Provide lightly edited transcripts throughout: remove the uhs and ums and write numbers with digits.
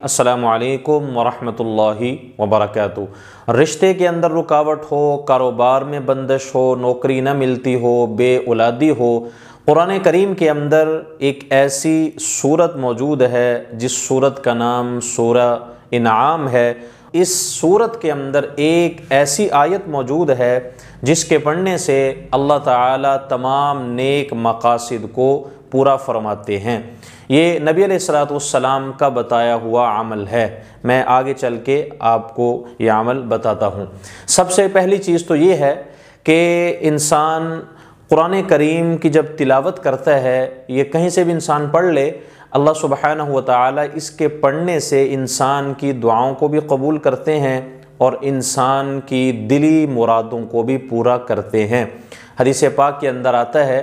السلام علیکم ورحمۃ اللہ وبرکاتہ۔ رشتے کے اندر رکاوٹ ہو، کاروبار میں بندش ہو، نوکری نہ ملتی ہو، بے اولادی ہو، قرآن کریم کے اندر ایک ایسی صورت موجود ہے جس صورت کا نام سورہ انعام ہے۔ اس صورت کے اندر ایک ایسی آیت موجود ہے جس کے پڑھنے سے اللہ تعالیٰ تمام نیک مقاصد کو پورا فرماتے ہیں۔ یہ نبی علیہ الصلوۃ والسلام کا بتایا ہوا عمل ہے۔ میں آگے چل کے آپ کو یہ عمل بتاتا ہوں۔ سب سے پہلی چیز تو یہ ہے کہ انسان قرآن کریم کی جب تلاوت کرتا ہے، یہ کہیں سے بھی انسان پڑھ لے، اللہ سبحانہ و تعالیٰ اس کے پڑھنے سے انسان کی دعاؤں کو بھی قبول کرتے ہیں اور انسان کی دلی مرادوں کو بھی پورا کرتے ہیں۔ حدیث پاک کے اندر آتا ہے،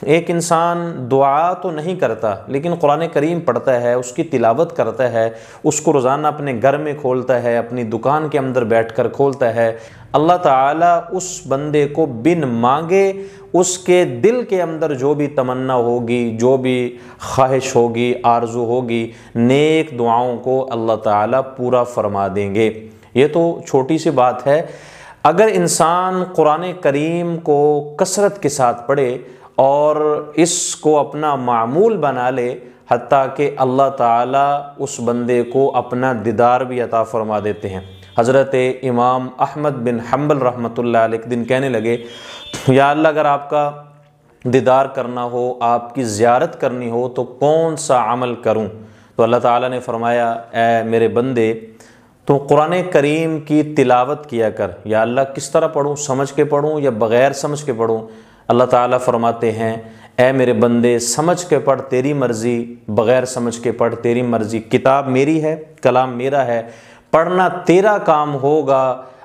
ایک انسان دعا تو نہیں کرتا لیکن قرآن کریم پڑھتا ہے، اس کی تلاوت کرتا ہے، اس کو روزانہ اپنے گھر میں کھولتا ہے، اپنی دکان کے اندر بیٹھ کر کھولتا ہے، اللہ تعالیٰ اس بندے کو بن مانگے اس کے دل کے اندر جو بھی تمنا ہوگی، جو بھی خواہش ہوگی، آرزو ہوگی، نیک دعاؤں کو اللہ تعالیٰ پورا فرما دیں گے۔ یہ تو چھوٹی سی بات ہے۔ اگر انسان قرآن کریم کو کثرت کے ساتھ پڑھے اور اس کو اپنا معمول بنا لے، حتیٰ کہ اللہ تعالیٰ اس بندے کو اپنا دیدار بھی عطا فرما دیتے ہیں۔ حضرت امام احمد بن حنبل رحمۃ اللہ علیہ ایک دن کہنے لگے، یا اللہ اگر آپ کا دیدار کرنا ہو، آپ کی زیارت کرنی ہو تو کون سا عمل کروں؟ تو اللہ تعالیٰ نے فرمایا، اے میرے بندے تو قرآن کریم کی تلاوت کیا کر۔ یا اللہ کس طرح پڑھوں؟ سمجھ کے پڑھوں یا بغیر سمجھ کے پڑھوں؟ اللہ تعالیٰ فرماتے ہیں، اے میرے بندے سمجھ کے پڑھ تیری مرضی، بغیر سمجھ کے پڑھ تیری مرضی۔ کتاب میری ہے، کلام میرا ہے، پڑھنا تیرا کام ہوگا،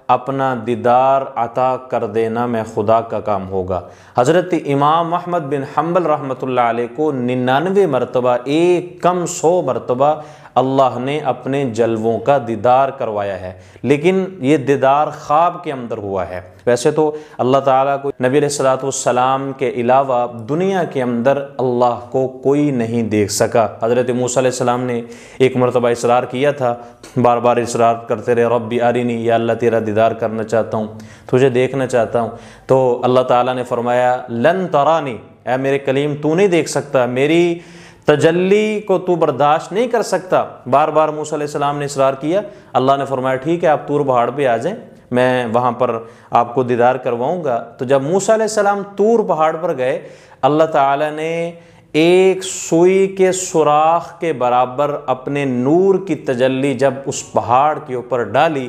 اپنا دیدار عطا کر دینا میں خدا کا کام ہوگا۔ حضرت امام احمد بن حنبل رحمۃ اللہ علیہ کو 99 مرتبہ، ایک کم 100 مرتبہ اللہ نے اپنے جلووں کا دیدار کروایا ہے، لیکن یہ دیدار خواب کے اندر ہوا ہے۔ ویسے تو اللہ تعالیٰ کو نبی علیہ الصلوۃ والسلام کے علاوہ دنیا کے اندر اللہ کو کوئی نہیں دیکھ سکا۔ حضرت موسیٰ علیہ السلام نے ایک مرتبہ اصرار کیا تھا، بار بار اصرار کرتے رہے، ربی ارنی، یا اللہ تیرا دیدار کرنا چاہتا ہوں، تجھے دیکھنا چاہتا ہوں۔ تو اللہ تعالیٰ نے فرمایا، لن ترانی، اے میرے کلیم تو نہیں دیکھ سکتا، میری تجلی کو تو برداشت نہیں کر سکتا۔ بار بار موسیٰ علیہ السلام نے اصرار کیا، اللہ نے فرمایا ٹھیک ہے، آپ طور پہاڑ پہ آ جائیں، میں وہاں پر آپ کو دیدار کرواؤں گا۔ تو جب موسیٰ علیہ السلام طور پہاڑ پر گئے، اللہ تعالیٰ نے ایک سوئی کے سوراخ کے برابر اپنے نور کی تجلی جب اس پہاڑ کے اوپر ڈالی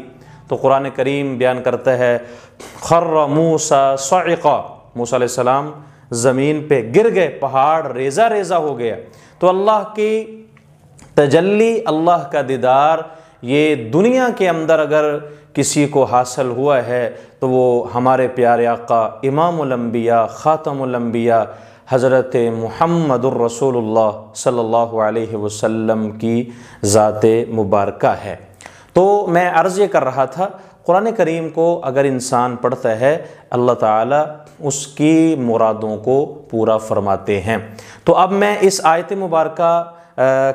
تو قرآن کریم بیان کرتا ہے، خر موسیٰ صعقا، موسیٰ علیہ السلام زمین پہ گر گئے، پہاڑ ریزہ ریزہ ہو گیا۔ تو اللہ کی تجلی، اللہ کا دیدار، یہ دنیا کے اندر اگر کسی کو حاصل ہوا ہے تو وہ ہمارے پیارے آقا امام الانبیاء، خاتم الانبیاء، حضرت محمد الرسول اللہ صلی اللہ علیہ وسلم کی ذات مبارکہ ہے۔ تو میں عرض یہ کر رہا تھا، قرآن کریم کو اگر انسان پڑھتا ہے، اللہ تعالیٰ اس کی مرادوں کو پورا فرماتے ہیں۔ تو اب میں اس آیت مبارکہ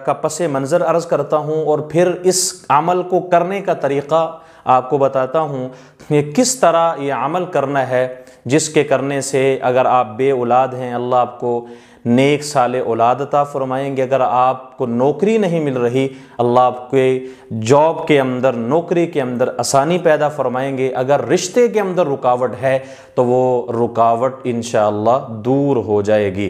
کا پس منظر عرض کرتا ہوں اور پھر اس عمل کو کرنے کا طریقہ آپ کو بتاتا ہوں، یہ کس طرح یہ عمل کرنا ہے جس کے کرنے سے اگر آپ بے اولاد ہیں، اللہ آپ کو نیک صالح اولاد عطا فرمائیں گے۔ اگر آپ کو نوکری نہیں مل رہی، اللہ آپ کے جاب کے اندر، نوکری کے اندر آسانی پیدا فرمائیں گے۔ اگر رشتے کے اندر رکاوٹ ہے تو وہ رکاوٹ انشاءاللہ دور ہو جائے گی۔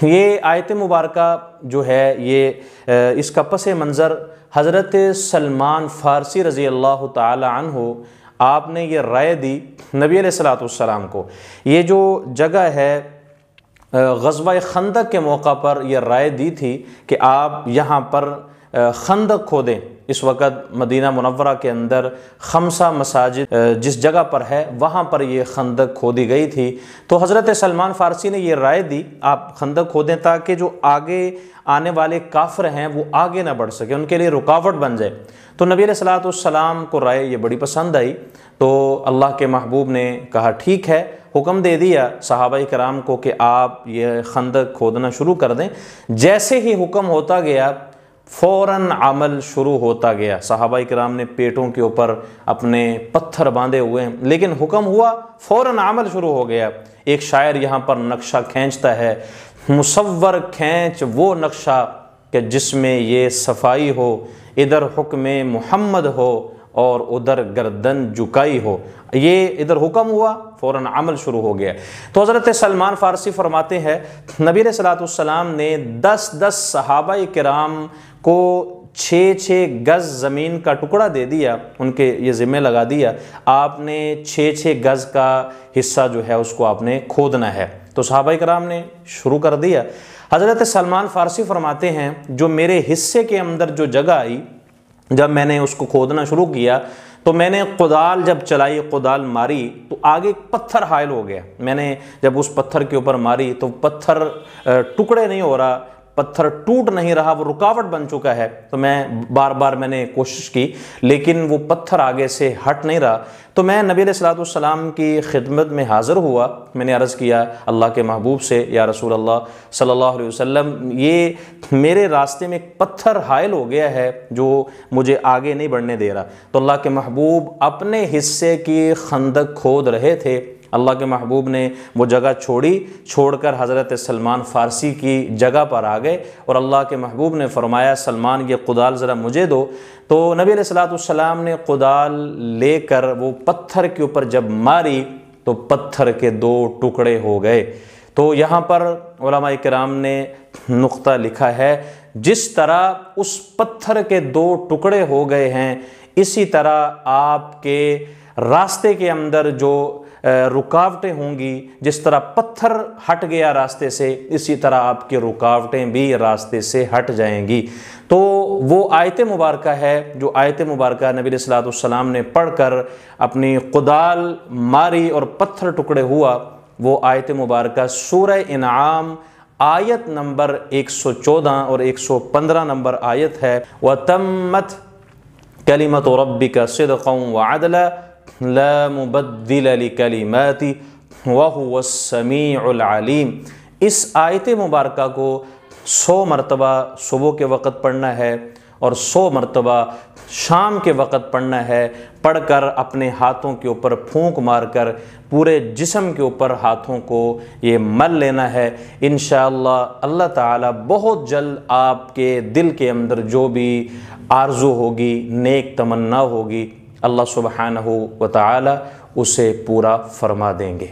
یہ آیت مبارکہ جو ہے، یہ اس کا پس منظر حضرت سلمان فارسی رضی اللہ تعالی عنہ، آپ نے یہ رائے دی نبی علیہ الصلوۃ والسلام کو۔ یہ جو جگہ ہے، غزوہ خندق کے موقع پر یہ رائے دی تھی کہ آپ یہاں پر خندق کھودیں۔ اس وقت مدینہ منورہ کے اندر 5 مساجد جس جگہ پر ہے وہاں پر یہ خندق کھودی گئی تھی۔ تو حضرت سلمان فارسی نے یہ رائے دی، آپ خندق کھودیں تاکہ جو آگے آنے والے کافر ہیں وہ آگے نہ بڑھ سکے، ان کے لیے رکاوٹ بن جائے۔ تو نبی علیہ الصلوۃ والسلام کو رائے یہ بڑی پسند آئی، تو اللہ کے محبوب نے کہا ٹھیک ہے، حکم دے دیا صحابہ کرام کو کہ آپ یہ خندق کھودنا شروع کر دیں۔ جیسے ہی حکم ہوتا گیا، فوراً عمل شروع ہوتا گیا۔ صحابہ کرام نے پیٹوں کے اوپر اپنے پتھر باندھے ہوئے ہیں، لیکن حکم ہوا فوراً عمل شروع ہو گیا۔ ایک شاعر یہاں پر نقشہ کھینچتا ہے، مصور کھینچ وہ نقشہ کہ جس میں یہ صفائی ہو، ادھر حکم محمد ہو اور ادھر گردن جھکائی ہو۔ یہ ادھر حکم ہوا، فوراً عمل شروع ہو گیا۔ تو حضرت سلمان فارسی فرماتے ہیں نبی علیہ الصلوۃ والسلام نے 10 صحابہ کرام کو 6 گز زمین کا ٹکڑا دے دیا، ان کے یہ ذمہ لگا دیا، آپ نے 6 گز کا حصہ جو ہے اس کو آپ نے کھودنا ہے۔ تو صحابہ کرام نے شروع کر دیا۔ حضرت سلمان فارسی فرماتے ہیں جو میرے حصے کے اندر جو جگہ آئی، جب میں نے اس کو کھودنا شروع کیا تو میں نے کدال جب چلائی، کدال ماری تو آگے پتھر حائل ہو گیا۔ میں نے جب اس پتھر کے اوپر ماری تو پتھر ٹکڑے نہیں ہو رہا، پتھر ٹوٹ نہیں رہا، وہ رکاوٹ بن چکا ہے۔ تو میں بار میں نے کوشش کی لیکن وہ پتھر آگے سے ہٹ نہیں رہا۔ تو میں نبی علیہ الصلوۃ والسلام کی خدمت میں حاضر ہوا، میں نے عرض کیا اللہ کے محبوب سے، یا رسول اللہ صلی اللہ علیہ وسلم، یہ میرے راستے میں ایک پتھر حائل ہو گیا ہے جو مجھے آگے نہیں بڑھنے دے رہا۔ تو اللہ کے محبوب اپنے حصے کی خندق کھود رہے تھے۔ اللہ کے محبوب نے وہ جگہ چھوڑ کر حضرت سلمان فارسی کی جگہ پر آ گئے، اور اللہ کے محبوب نے فرمایا سلمان یہ کدال ذرا مجھے دو۔ تو نبی علیہ الصلوۃ والسلام نے کدال لے کر وہ پتھر کے اوپر جب ماری تو پتھر کے 2 ٹکڑے ہو گئے۔ تو یہاں پر علماء کرام نے نقطہ لکھا ہے، جس طرح اس پتھر کے 2 ٹکڑے ہو گئے ہیں، اسی طرح آپ کے راستے کے اندر جو رکاوٹیں ہوں گی، جس طرح پتھر ہٹ گیا راستے سے، اسی طرح آپ کی رکاوٹیں بھی راستے سے ہٹ جائیں گی۔ تو وہ آیت مبارکہ ہے جو آیت مبارکہ نبی علیہ الصلوۃ والسلام نے پڑھ کر اپنی کدال ماری اور پتھر ٹکڑے ہوا، وہ آیت مبارکہ سورہ انعام آیت نمبر 114 اور 115 نمبر آیت ہے۔ وَتَمَّتْ كَلِمَةُ رَبِّكَ صِدْقًا وَعَدْلًا لا مبدل لکلماتہ وہو السمیع العلیم۔ اس آیت مبارکہ کو 100 مرتبہ صبح کے وقت پڑھنا ہے اور 100 مرتبہ شام کے وقت پڑھنا ہے۔ پڑھ کر اپنے ہاتھوں کے اوپر پھونک مار کر پورے جسم کے اوپر ہاتھوں کو یہ مل لینا ہے۔ انشاءاللہ اللہ تعالی بہت جلد آپ کے دل کے اندر جو بھی آرزو ہوگی، نیک تمنا ہوگی، اللہ سبحانہ و تعالی اسے پورا فرما دیں گے۔